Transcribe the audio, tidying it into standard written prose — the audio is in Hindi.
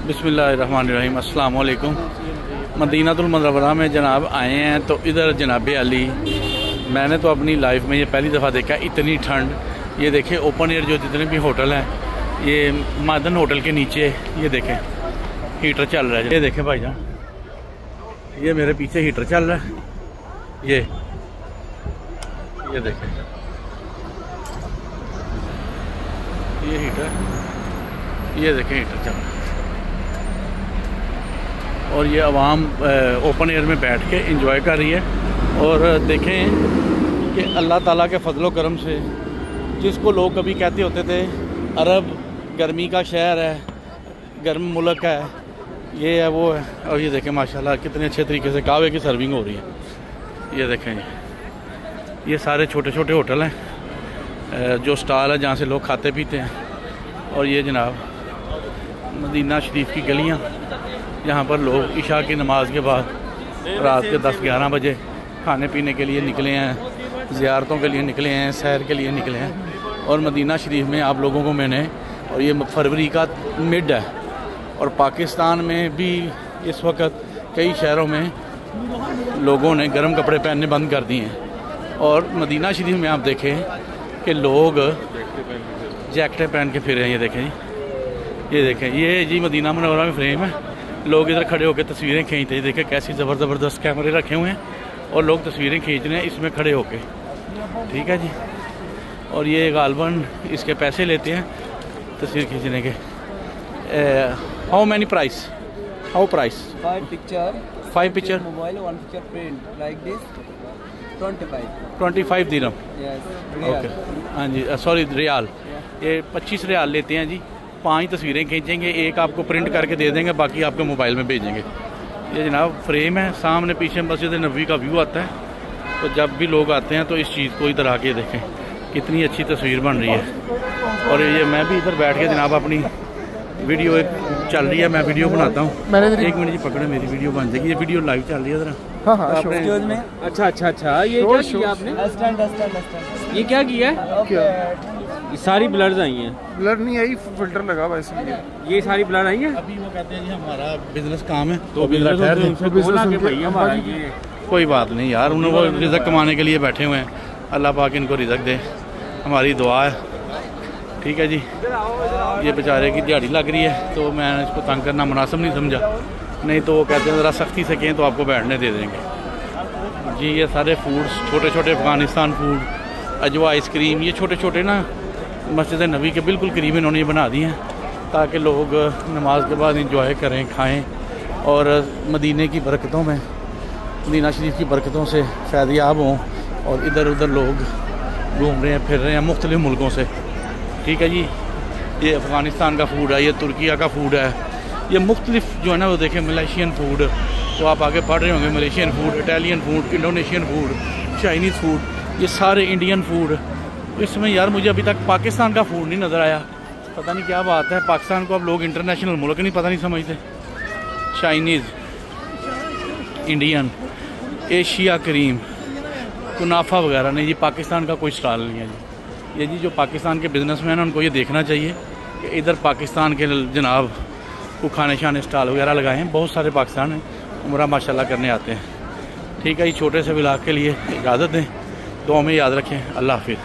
बिस्मिल्लाहिर्रहमानिर्रहीम, अस्सलाम वालेकुम। मदीनातुल मुनव्वरा में जनाब आए हैं तो इधर जनाब अली, मैंने तो अपनी लाइफ में ये पहली दफ़ा देखा इतनी ठंड। ये देखें ओपन एयर जो जितने भी होटल हैं, ये मादन होटल के नीचे ये देखें हीटर चल रहा है। ये देखें भाईजान, ये मेरे पीछे हीटर चल रहा है। ये देखें ये हीटर, ये देखें हीटर चल रहा है। और ये आवाम ओपन एयर में बैठ के एंजॉय कर रही है। और देखें कि अल्लाह ताला के फजलो करम से, जिसको लोग कभी कहते होते थे अरब गर्मी का शहर है, गर्म मुल्क है, ये है वो है। और ये देखें माशाल्लाह कितने अच्छे तरीके से कहवे की सर्विंग हो रही है। ये देखें ये सारे छोटे छोटे होटल हैं जो स्टॉल है जहाँ से लोग खाते पीते हैं। और ये जनाब मदीना शरीफ की गलियाँ, यहाँ पर लोग इशा की नमाज के बाद रात के 10-11 बजे खाने पीने के लिए निकले हैं, ज़ियारतों के लिए निकले हैं, सैर के लिए निकले हैं। और मदीना शरीफ में आप लोगों को मैंने, और ये फरवरी का मिड है, और पाकिस्तान में भी इस वक्त कई शहरों में लोगों ने गर्म कपड़े पहनने बंद कर दिए हैं। और मदीना शरीफ में आप देखें कि लोग जैकेटें पहन के फिर रहे हैं। ये देखें ये जी मदीना मुनव्वरा में फ्रेम है। लोग इधर खड़े होकर तस्वीरें खींचते हैं। देखें कैसी ज़बरदस्त कैमरे रखे हुए हैं और लोग तस्वीरें खींच रहे हैं इसमें खड़े होके। ठीक है जी। और ये गालबन इसके पैसे लेते हैं तस्वीर खींचने के। How many price? How price? 5 picture mobile, 1 picture print like this 25 dirham. Yes okay, हाँ जी, सॉरी रियाल। ये 25 रियाल लेते हैं जी। 5 तस्वीरें खींचेंगे, एक आपको प्रिंट करके दे देंगे, बाकी आपके मोबाइल में भेजेंगे। ये जनाब फ्रेम है, सामने पीछे मस्जिद नबवी का व्यू आता है। तो जब भी लोग आते हैं तो इस चीज़ को इधर आके देखें कितनी अच्छी तस्वीर बन रही है। और ये मैं भी इधर बैठ के जनाब अपनी वीडियो एक चल रही है, मैं वीडियो बनाता हूँ। 1 मिनट जी पकड़े, मेरी वीडियो बन जाएगी। ये वीडियो लाइव चल रही है ज़रा। हाँ हाँ, आपने अच्छा ये क्या किया आपने? ये क्या किया है? ये सारी ब्लर्स आई हैं। ब्लर नहीं आई, फिल्टर लगा हुआ इसलिए ये सारी ब्लर आई हैं। अभी वो कहते हैं जी हमारा बिजनेस काम है तो हमारा ये कोई बात नहीं यार, उन्हें वो रिज़्क कमाने के लिए बैठे हुए हैं। अल्लाह पाक इनको रिज़्क दे, हमारी दुआ है। ठीक है जी। ये बेचारे की दिहाड़ी लग रही है तो मैं इसको तंग करना मुनासिब नहीं समझा। नहीं तो वो कहते हैं ज़रा सख्ती से कहें तो आपको बैठने दे देंगे जी। ये सारे फूड्स छोटे छोटे अफ़गानिस्तान फूड, अजवा आइसक्रीम, ये छोटे छोटे ना मस्जिद नबी के बिल्कुल करीब इन्होंने ये बना दिए हैं ताकि लोग नमाज के बाद इंजॉय करें, खाएं। और मदीने की बरकतों में, मदीना शरीफ की बरकतों से फैज़याब हों। और इधर उधर लोग घूम रहे हैं, फिर रहे हैं मुख्तलिफ़ मुल्कों से। ठीक है जी। ये अफ़गानिस्तान का फूड है, ये तुर्किया का फूड है, ये मुख्तलिफ जो है ना वो देखें मलेशियन फूड, तो आप आगे पढ़ रहे होंगे Malaysian food, Italian food, Indonesian food, Chinese food, ये सारे इंडियन फूड। तो इसमें यार मुझे अभी तक पाकिस्तान का फूड नहीं नज़र आया। पता नहीं क्या बात है, पाकिस्तान को अब लोग इंटरनेशनल मुल्क नहीं पता नहीं समझते। चाइनीज़, इंडियन, एशिया क्रीम, कुनाफा वगैरह नहीं जी, पाकिस्तान का कोई स्टॉल नहीं है जी। ये जी जो पाकिस्तान के बिजनेसमैन हैं उनको ये देखना चाहिए कि इधर पाकिस्तान के जनाब को खाने शाने स्टॉल वगैरह लगाए हैं। बहुत सारे पाकिस्तान हैं, उम्रा माशाल्लाह करने आते हैं। ठीक है जी। छोटे से व्लॉग के लिए इजाज़त दें, दुआ में याद रखें। अल्लाह हाफिज़।